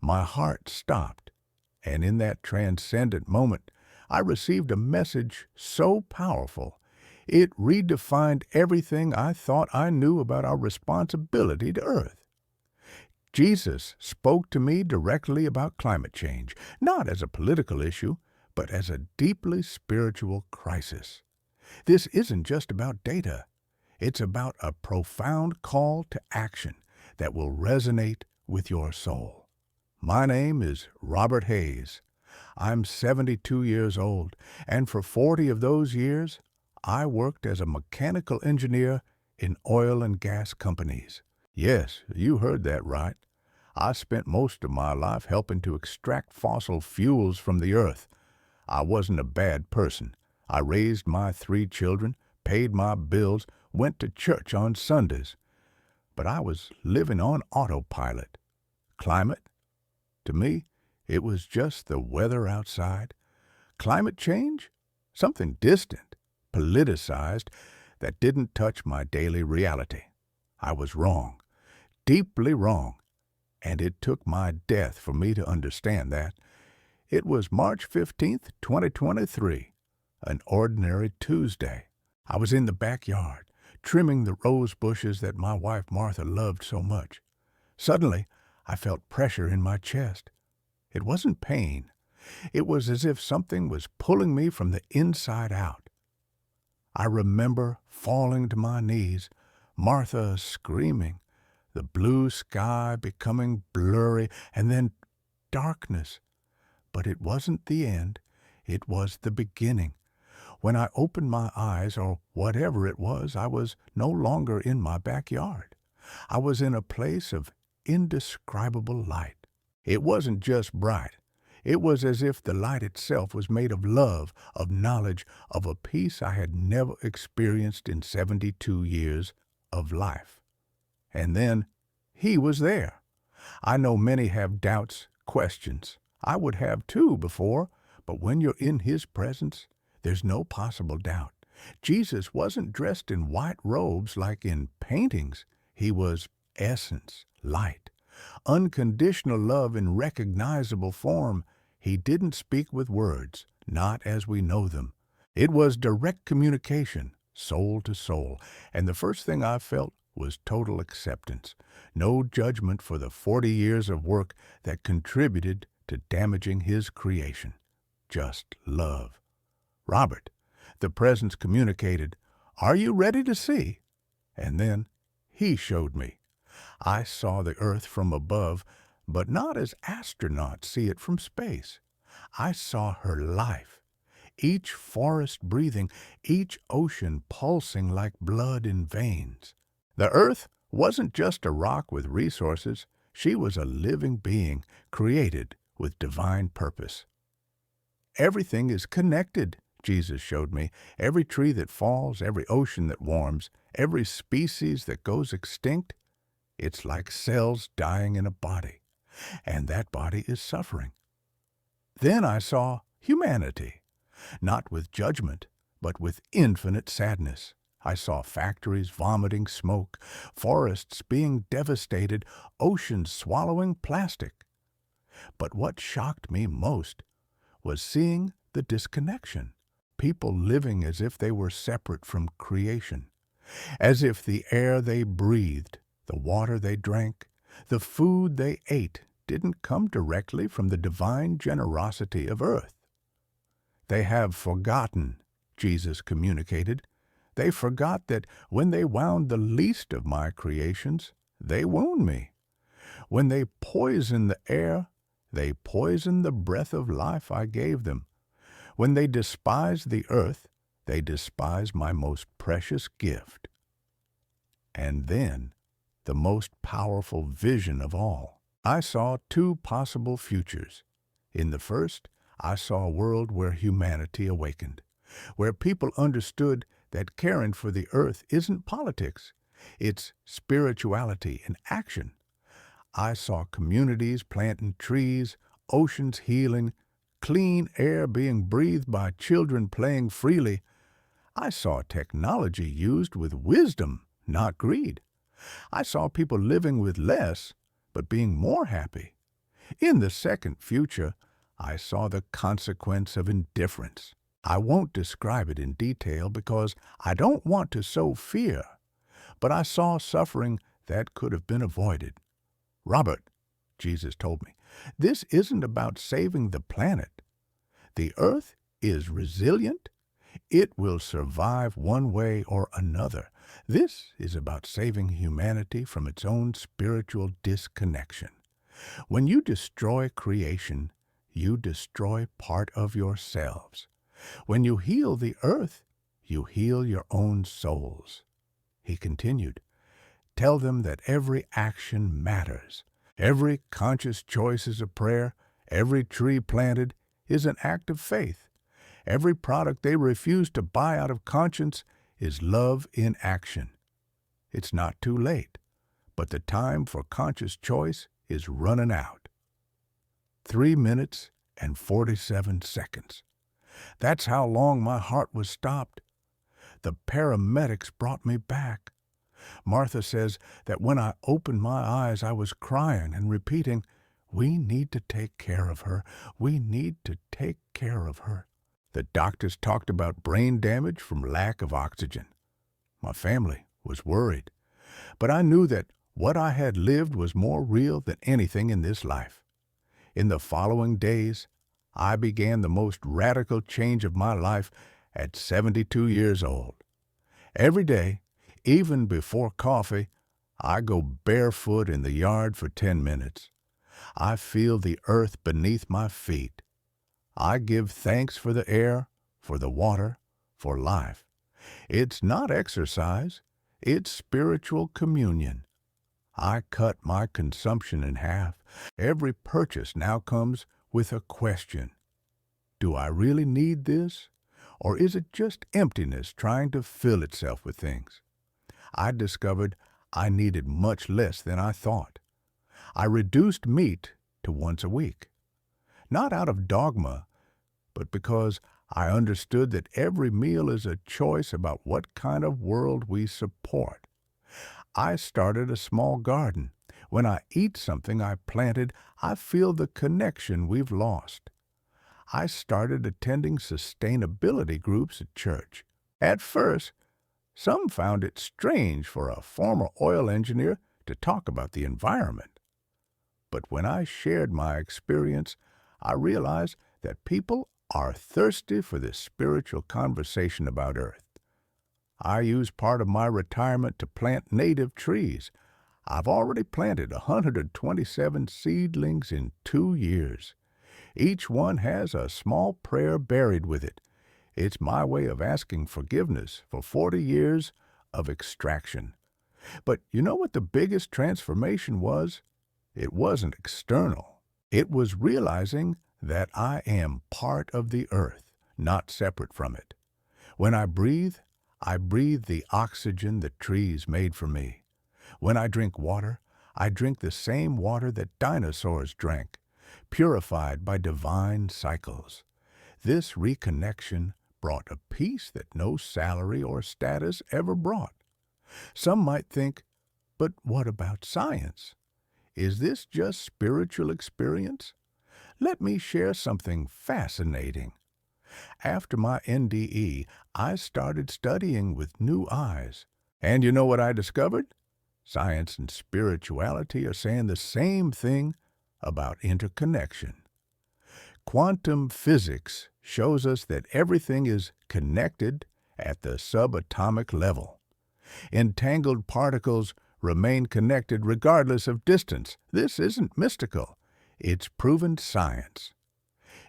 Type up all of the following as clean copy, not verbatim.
My heart stopped, and in that transcendent moment, I received a message so powerful, it redefined everything I thought I knew about our responsibility to Earth. Jesus spoke to me directly about climate change, not as a political issue, but as a deeply spiritual crisis. This isn't just about data. It's about a profound call to action that will resonate with your soul. My name is Robert Hayes. I'm 72 years old, and for 40 of those years, I worked as a mechanical engineer in oil and gas companies. Yes, you heard that right. I spent most of my life helping to extract fossil fuels from the earth. I wasn't a bad person. I raised my 3 children, paid my bills, went to church on Sundays. But I was living on autopilot. Climate? To me, it was just the weather outside. Climate change? Something distant, politicized, that didn't touch my daily reality. I was wrong, deeply wrong, and it took my death for me to understand that. It was March 15th, 2023, an ordinary Tuesday. I was in the backyard, trimming the rose bushes that my wife Martha loved so much. Suddenly, I felt pressure in my chest. It wasn't pain. It was as if something was pulling me from the inside out. I remember falling to my knees, Martha screaming, the blue sky becoming blurry, and then darkness. But it wasn't the end. It was the beginning. When I opened my eyes, or whatever it was, I was no longer in my backyard. I was in a place of indescribable light. It wasn't just bright. It was as if the light itself was made of love, of knowledge, of a peace I had never experienced in 72 years of life. And then He was there. I know many have doubts, questions. I would have too before, but when you're in His presence, there's no possible doubt. Jesus wasn't dressed in white robes like in paintings. He was essence, light, unconditional love in recognizable form. He didn't speak with words, not as we know them. It was direct communication, soul to soul, and the first thing I felt was total acceptance. No judgment for the 40 years of work that contributed to damaging His creation. Just love. Robert, the presence communicated, "Are you ready to see?" And then He showed me. I saw the earth from above, but not as astronauts see it from space. I saw her life, each forest breathing, each ocean pulsing like blood in veins. The earth wasn't just a rock with resources. She was a living being, created with divine purpose. Everything is connected, Jesus showed me. Every tree that falls, every ocean that warms, every species that goes extinct, it's like cells dying in a body, and that body is suffering. Then I saw humanity, not with judgment, but with infinite sadness. I saw factories vomiting smoke, forests being devastated, oceans swallowing plastic. But what shocked me most was seeing the disconnection. People living as if they were separate from creation, as if the air they breathed, the water they drank, the food they ate didn't come directly from the divine generosity of earth. They have forgotten, Jesus communicated. They forgot that when they wound the least of my creations, they wound me. When they poison the air, they poison the breath of life I gave them. When they despise the earth, they despise my most precious gift. And then, the most powerful vision of all, I saw 2 possible futures. In the first, I saw a world where humanity awakened, where people understood that caring for the earth isn't politics, it's spirituality in action. I saw communities planting trees, oceans healing, clean air being breathed by children playing freely. I saw technology used with wisdom, not greed. I saw people living with less, but being more happy. In the second future, I saw the consequence of indifference. I won't describe it in detail because I don't want to sow fear, but I saw suffering that could have been avoided. Robert, Jesus told me, this isn't about saving the planet. The earth is resilient. It will survive one way or another. This is about saving humanity from its own spiritual disconnection. When you destroy creation, you destroy part of yourselves. When you heal the earth, you heal your own souls. He continued, tell them that every action matters. Every conscious choice is a prayer. Every tree planted is an act of faith. Every product they refuse to buy out of conscience is love in action. It's not too late, but the time for conscious choice is running out. 3 minutes and 47 seconds. That's how long my heart was stopped. The paramedics brought me back. Martha says that when I opened my eyes, I was crying and repeating, we need to take care of her. We need to take care of her. The doctors talked about brain damage from lack of oxygen. My family was worried, but I knew that what I had lived was more real than anything in this life. In the following days, I began the most radical change of my life at 72 years old. Every day, even before coffee, I go barefoot in the yard for 10 minutes. I feel the earth beneath my feet. I give thanks for the air, for the water, for life. It's not exercise, it's spiritual communion. I cut my consumption in half. Every purchase now comes with a question. Do I really need this? Or is it just emptiness trying to fill itself with things? I discovered I needed much less than I thought. I reduced meat to once a week. Not out of dogma, but because I understood that every meal is a choice about what kind of world we support. I started a small garden. When I eat something I planted, I feel the connection we've lost. I started attending sustainability groups at church. At first, some found it strange for a former oil engineer to talk about the environment. But when I shared my experience, I realized that people are thirsty for this spiritual conversation about Earth. I use part of my retirement to plant native trees. I've already planted 127 seedlings in 2 years. Each one has a small prayer buried with it. It's my way of asking forgiveness for 40 years of extraction. But you know what the biggest transformation was? It wasn't external. It was realizing that I am part of the earth, not separate from it. When I breathe the oxygen the trees made for me. When I drink water, I drink the same water that dinosaurs drank, purified by divine cycles. This reconnection brought a peace that no salary or status ever brought. Some might think, but what about science? Is this just spiritual experience? Let me share something fascinating. After my NDE, I started studying with new eyes. And you know what I discovered? Science and spirituality are saying the same thing about interconnection. Quantum physics shows us that everything is connected at the subatomic level. Entangled particles remain connected regardless of distance. This isn't mystical. It's proven science.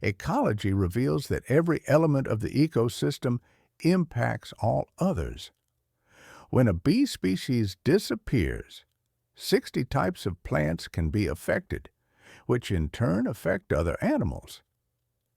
Ecology reveals that every element of the ecosystem impacts all others. When a bee species disappears, 60 types of plants can be affected, which in turn affect other animals.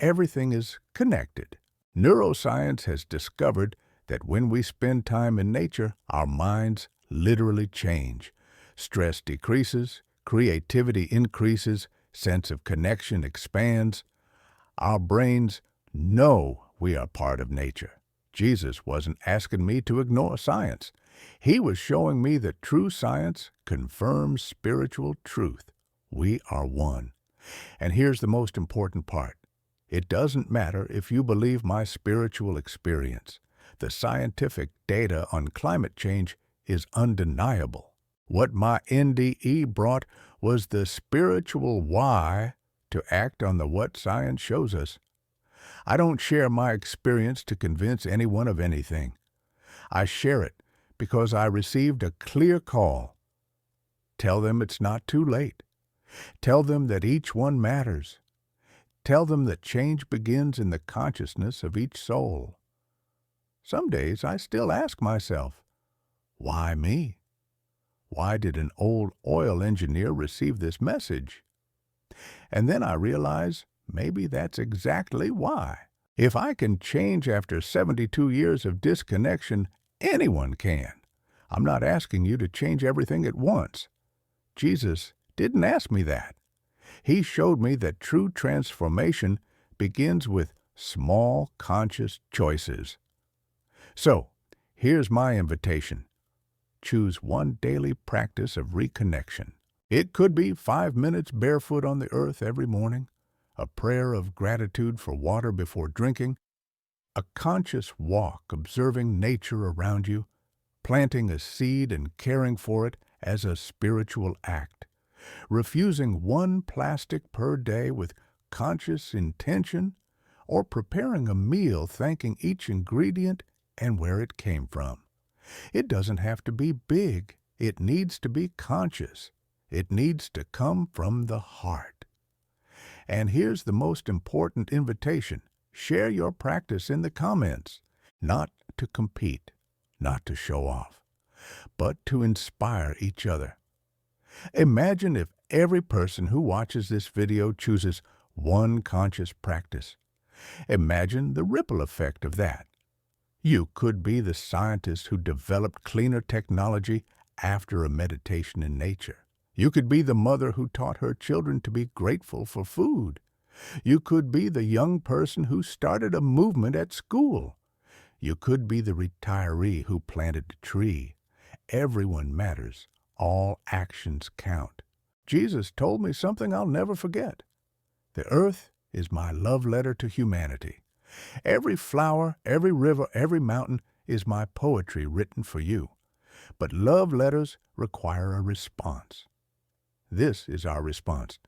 Everything is connected. Neuroscience has discovered that when we spend time in nature, our minds literally change. Stress decreases, creativity increases, sense of connection expands. Our brains know we are part of nature. Jesus wasn't asking me to ignore science. He was showing me that true science confirms spiritual truth. We are one. And here's the most important part. It doesn't matter if you believe my spiritual experience. The scientific data on climate change is undeniable. What my NDE brought was the spiritual why to act on the what science shows us. I don't share my experience to convince anyone of anything. I share it because I received a clear call. Tell them it's not too late. Tell them that each one matters. Tell them that change begins in the consciousness of each soul. Some days I still ask myself, why me? Why did an old oil engineer receive this message? And then I realize maybe that's exactly why. If I can change after 72 years of disconnection, anyone can. I'm not asking you to change everything at once. Jesus didn't ask me that. He showed me that true transformation begins with small conscious choices. So, here's my invitation. Choose one daily practice of reconnection. It could be 5 minutes barefoot on the earth every morning, a prayer of gratitude for water before drinking, a conscious walk observing nature around you, planting a seed and caring for it as a spiritual act, refusing one plastic per day with conscious intention, or preparing a meal thanking each ingredient and where it came from. It doesn't have to be big. It needs to be conscious. It needs to come from the heart. And here's the most important invitation. Share your practice in the comments, not to compete, not to show off, but to inspire each other. Imagine if every person who watches this video chooses one conscious practice. Imagine the ripple effect of that. You could be the scientist who developed cleaner technology after a meditation in nature. You could be the mother who taught her children to be grateful for food. You could be the young person who started a movement at school. You could be the retiree who planted a tree. Everyone matters. All actions count. Jesus told me something I'll never forget. The earth is my love letter to humanity. Every flower, every river, every mountain is my poetry written for you. But love letters require a response. This is our response: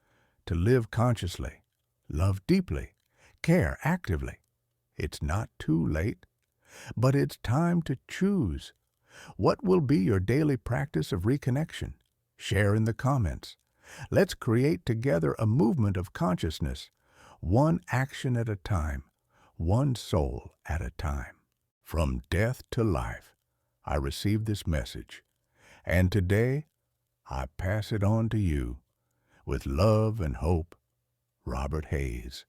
to live consciously, love deeply, care actively. It's not too late, but it's time to choose. What will be your daily practice of reconnection? Share in the comments. Let's create together a movement of consciousness, one action at a time, one soul at a time. From death to life, I received this message, and today I pass it on to you. With love and hope, Robert Hayes.